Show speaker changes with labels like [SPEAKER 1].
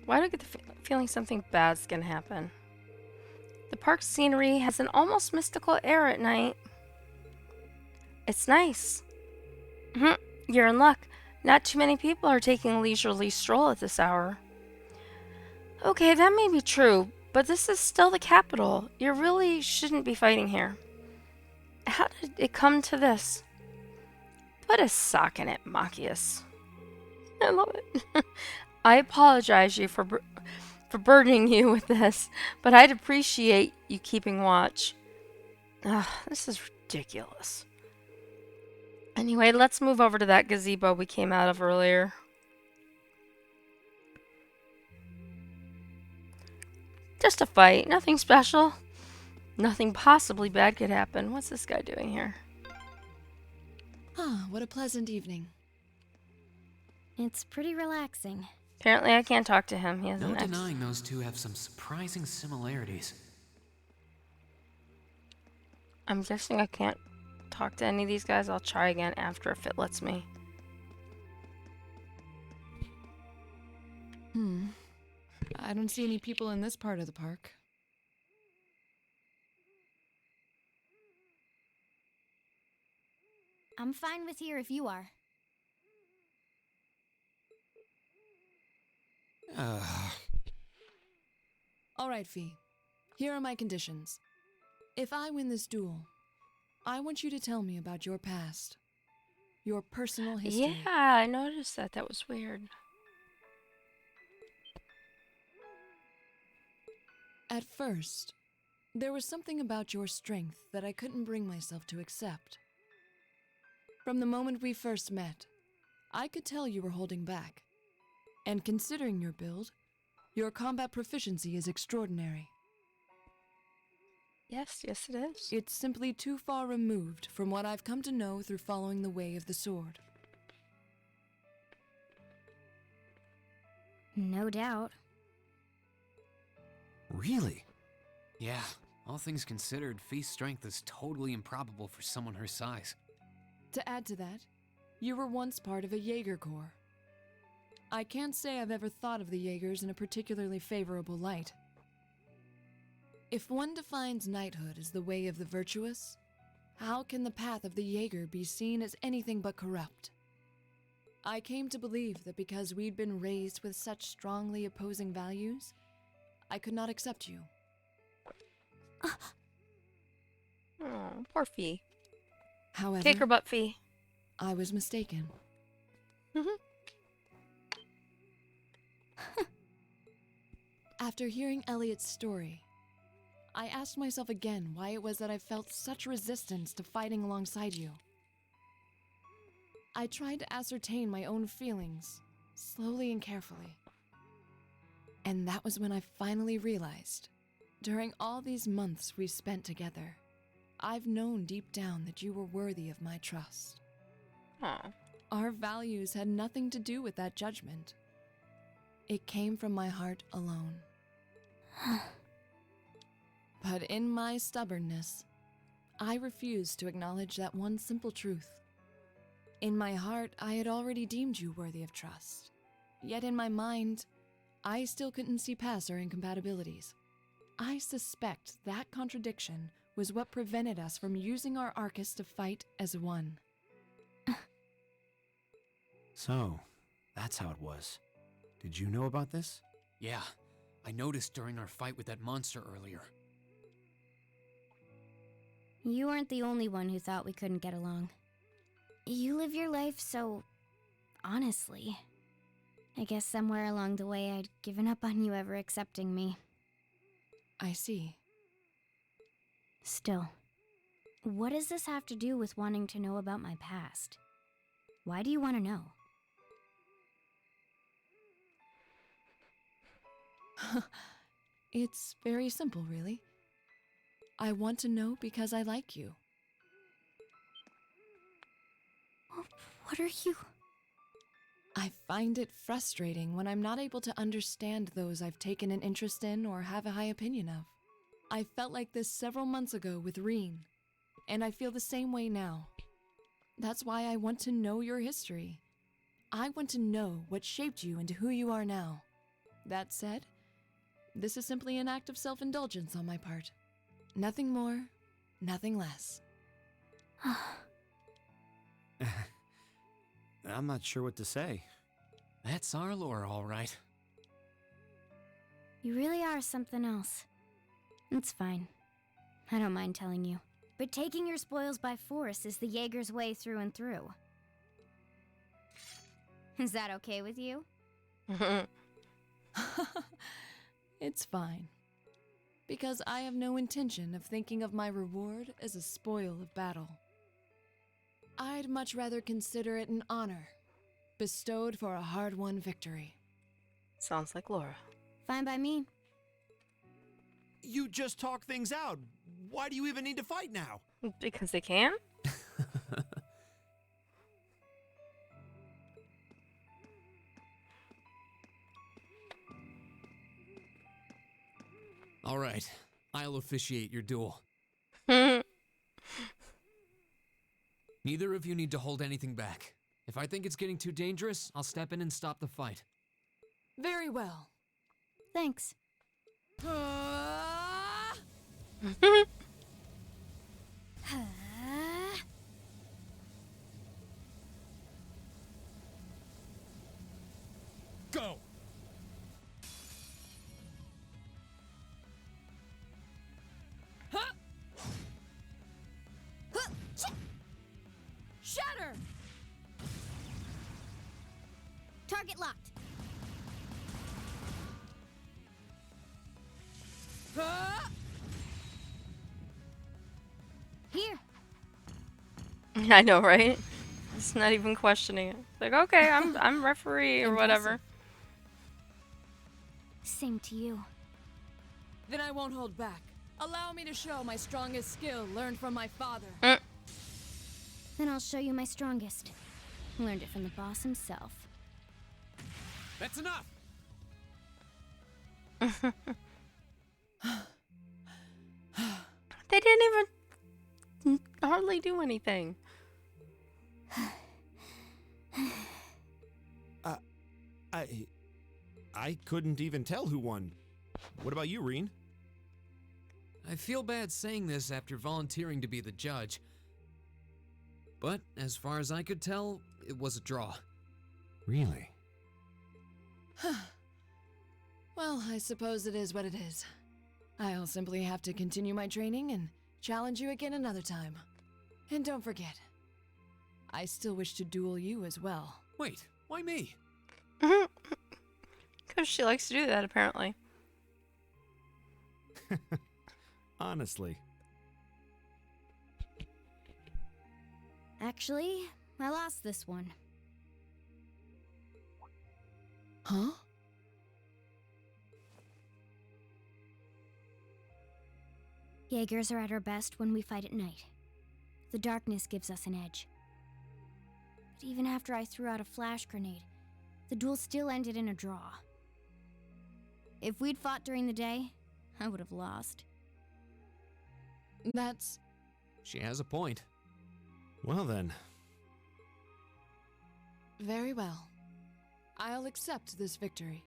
[SPEAKER 1] Why do I get the feeling something bad's gonna happen? The park scenery has an almost mystical air at night. It's nice. Mhm. You're in luck. Not too many people are taking a leisurely stroll at this hour. Okay, that may be true, but this is still the capital. You really shouldn't be fighting here. How did it come to this? Put a sock in it, Machias. I love it. I apologize you for burdening you with this, but I'd appreciate you keeping watch. Ugh, this is ridiculous. Anyway, let's move over to that gazebo we came out of earlier. Just a fight, nothing special. Nothing possibly bad could happen. What's this guy doing here?
[SPEAKER 2] Ah, what a pleasant evening.
[SPEAKER 3] It's pretty relaxing.
[SPEAKER 1] Apparently I can't talk to him. He has
[SPEAKER 4] No
[SPEAKER 1] an X.
[SPEAKER 4] denying those two have some surprising similarities.
[SPEAKER 1] I'm guessing I can't talk to any of these guys. I'll try again after if it lets me.
[SPEAKER 2] I don't see any people in this part of the park.
[SPEAKER 3] I'm fine with here if you are.
[SPEAKER 2] All right, Fee. Here are my conditions. If I win this duel, I want you to tell me about your past. Your personal history.
[SPEAKER 1] Yeah, I noticed that. That was weird.
[SPEAKER 2] At first, there was something about your strength that I couldn't bring myself to accept. From the moment we first met, I could tell you were holding back. And considering your build, your combat proficiency is extraordinary.
[SPEAKER 1] Yes, yes it is.
[SPEAKER 2] It's simply too far removed from what I've come to know through following the way of the sword.
[SPEAKER 3] No doubt.
[SPEAKER 4] Really? Yeah, all things considered, Fee's strength is totally improbable for someone her size.
[SPEAKER 2] To add to that, you were once part of a Jaeger Corps. I can't say I've ever thought of the Jaegers in a particularly favorable light. If one defines knighthood as the way of the virtuous, how can the path of the Jaeger be seen as anything but corrupt? I came to believe that because we'd been raised with such strongly opposing values, I could not accept you.
[SPEAKER 1] Oh, poor Fee.
[SPEAKER 2] However,
[SPEAKER 1] Kick her butt, Fee.
[SPEAKER 2] I was mistaken. After hearing Elliot's story, I asked myself again why it was that I felt such resistance to fighting alongside you. I tried to ascertain my own feelings, slowly and carefully. And that was when I finally realized, during all these months we spent together, I've known deep down that you were worthy of my trust.
[SPEAKER 1] Aw.
[SPEAKER 2] Our values had nothing to do with that judgment. It came from my heart alone. But in my stubbornness, I refused to acknowledge that one simple truth. In my heart, I had already deemed you worthy of trust. Yet in my mind, I still couldn't see past our incompatibilities. I suspect that contradiction was what prevented us from using our Arcus to fight as one.
[SPEAKER 5] So, that's how it was. Did you know about this?
[SPEAKER 4] Yeah, I noticed during our fight with that monster earlier.
[SPEAKER 3] You weren't the only one who thought we couldn't get along. You live your life so honestly. I guess somewhere along the way I'd given up on you ever accepting me.
[SPEAKER 2] I see.
[SPEAKER 3] Still, what does this have to do with wanting to know about my past? Why do you want to know?
[SPEAKER 2] It's very simple, really. I want to know because I like you.
[SPEAKER 3] What are you?
[SPEAKER 2] I find it frustrating when I'm not able to understand those I've taken an interest in or have a high opinion of. I felt like this several months ago with Reen, and I feel the same way now. That's why I want to know your history. I want to know what shaped you into who you are now. That said, this is simply an act of self-indulgence on my part. Nothing more, nothing less.
[SPEAKER 5] I'm not sure what to say.
[SPEAKER 4] That's our lore, all right.
[SPEAKER 3] You really are something else. It's fine. I don't mind telling you. But taking your spoils by force is the Jaeger's way through and through. Is that okay with you?
[SPEAKER 2] It's fine. Because I have no intention of thinking of my reward as a spoil of battle. I'd much rather consider it an honor, bestowed for a hard-won victory.
[SPEAKER 1] Sounds like Laura.
[SPEAKER 3] Fine by me.
[SPEAKER 5] You just talk things out. Why do you even need to fight now?
[SPEAKER 1] Because they can?
[SPEAKER 4] All right, I'll officiate your duel. Neither of you need to hold anything back. If I think it's getting too dangerous, I'll step in and stop the fight.
[SPEAKER 2] Very well.
[SPEAKER 3] Thanks.
[SPEAKER 4] Go!
[SPEAKER 2] Shatter!
[SPEAKER 3] Target locked. Here.
[SPEAKER 1] I know, right? It's not even questioning it. It's like, okay, I'm referee or whatever.
[SPEAKER 3] Same to you.
[SPEAKER 2] Then I won't hold back. Allow me to show my strongest skill learned from my father.
[SPEAKER 3] Then I'll show you my strongest. Learned it from the boss himself.
[SPEAKER 4] That's enough!
[SPEAKER 1] They didn't even hardly do anything.
[SPEAKER 5] I couldn't even tell who won. What about you, Reen?
[SPEAKER 4] I feel bad saying this after volunteering to be the judge. But as far as I could tell, it was a draw.
[SPEAKER 5] Really?
[SPEAKER 2] Well, I suppose it is what it is. I'll simply have to continue my training and challenge you again another time. And don't forget, I still wish to duel you as well.
[SPEAKER 4] Wait, why me?
[SPEAKER 1] Because she likes to do that, apparently.
[SPEAKER 5] Honestly.
[SPEAKER 3] Actually, I lost this one.
[SPEAKER 2] Huh?
[SPEAKER 3] Jaegers are at our best when we fight at night. The darkness gives us an edge. But even after I threw out a flash grenade, the duel still ended in a draw. If we'd fought during the day, I would have lost.
[SPEAKER 2] That's...
[SPEAKER 4] She has a point.
[SPEAKER 5] Well then.
[SPEAKER 2] very well. I'll accept this victory.